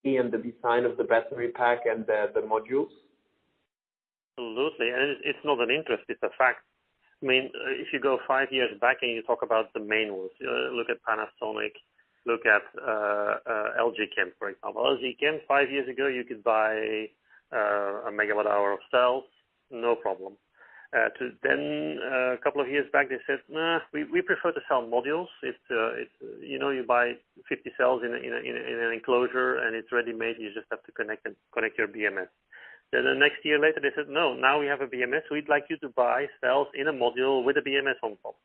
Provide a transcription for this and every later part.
and the design of the battery pack and the modules? Absolutely, and it's not an interest, it's a fact. I mean, if you go 5 years back and you talk about the main ones, look at Panasonic, look at LG Chem, for example. LG Chem, 5 years ago, you could buy a megawatt hour of cells, no problem. Then a couple of years back, they said, nah, we prefer to sell modules. It's you buy 50 cells in an enclosure and it's ready made. You just have to connect your BMS. Then the next year later, they said, no, now we have a BMS. We'd like you to buy cells in a module with a BMS on top.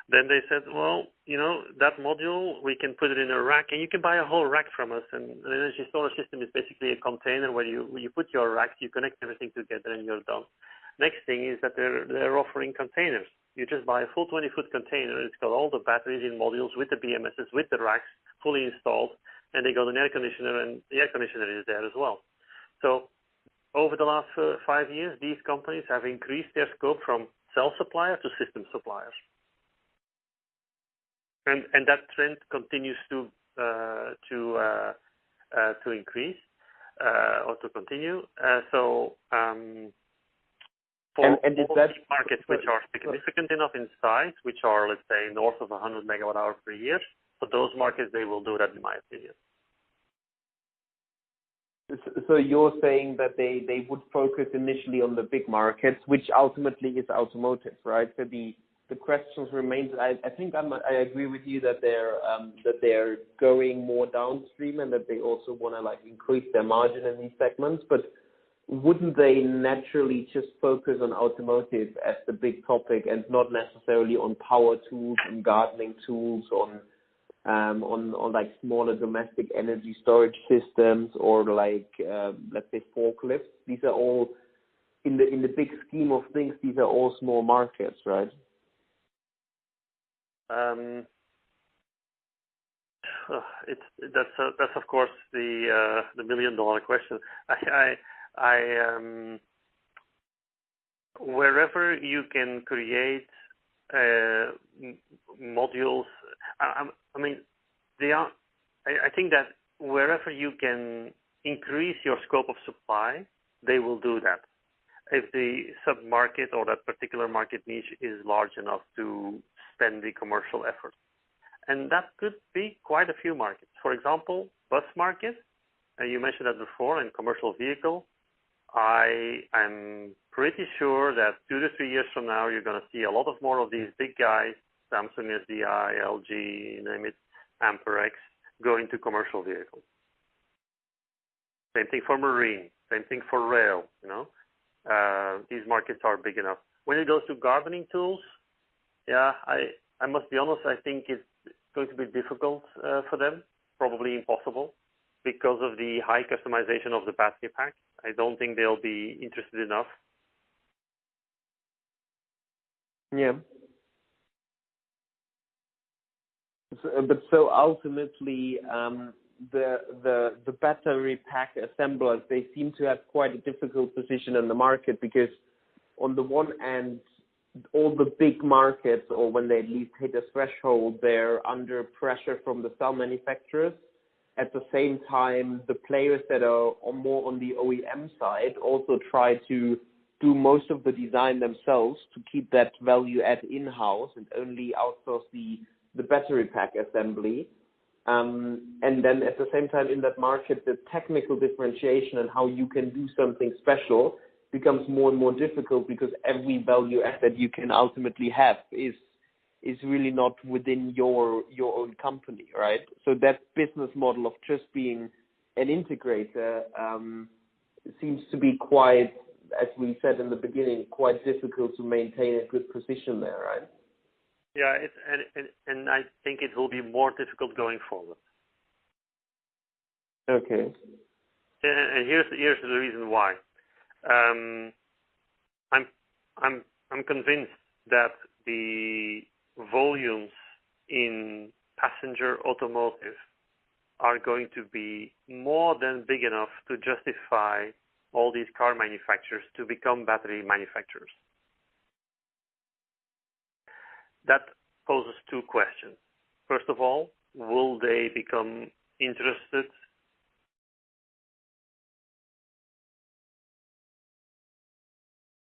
Then they said, well, that module, we can put it in a rack, and you can buy a whole rack from us. And an energy storage system is basically a container where you put your racks, you connect everything together, and you're done. Next thing is that they're offering containers. You just buy a full 20-foot container. It's got all the batteries in modules with the BMSs, with the racks fully installed, and they got an air conditioner, and the air conditioner is there as well. So over the last 5 years, these companies have increased their scope from cell supplier to system suppliers. And that trend continues to increase or to continue. For all these markets which are significant enough in size, which are, let's say, north of 100 megawatt hours per year, for those markets, they will do that, in my opinion. So you're saying that they would focus initially on the big markets, which ultimately is automotive, right? So the questions remain. I think I agree with you that they're going more downstream and that they also want to increase their margin in these segments. But wouldn't they naturally just focus on automotive as the big topic and not necessarily on power tools and gardening tools, on smaller domestic energy storage systems, or let's say forklifts? These are all in the big scheme of things. These are all small markets, right? That's of course the $1 million question. Wherever you can create modules, I think that wherever you can increase your scope of supply, they will do that. If the sub-market or that particular market niche is large enough to spend the commercial effort. And that could be quite a few markets. For example, bus market, you mentioned that before, and commercial vehicle. I am pretty sure that 2 to 3 years from now, you're going to see a lot of more of these big guys, Samsung SDI, LG, you name it, Amperex, go into commercial vehicles. Same thing for marine, same thing for rail, These markets are big enough. When it goes to gardening tools, I must be honest, I think it's going to be difficult for them, probably impossible, because of the high customization of the battery pack. I don't think they'll be interested enough. Yeah. So ultimately, the battery pack assemblers, they seem to have quite a difficult position in the market, because on the one hand, all the big markets, or when they at least hit a threshold, they're under pressure from the cell manufacturers. At the same time, the players that are more on the OEM side also try to do most of the design themselves to keep that value add in-house and only outsource the battery pack assembly. And then at the same time, in that market, the technical differentiation and how you can do something special becomes more and more difficult, because every value add that you can ultimately have is really not within your own company, right? So that business model of just being an integrator seems to be quite, as we said in the beginning, quite difficult to maintain a good position there, right? Yeah, and I think it will be more difficult going forward. Okay. And here's the reason why. I'm convinced that the volumes in passenger automotive are going to be more than big enough to justify all these car manufacturers to become battery manufacturers. That poses two questions. First of all, will they become interested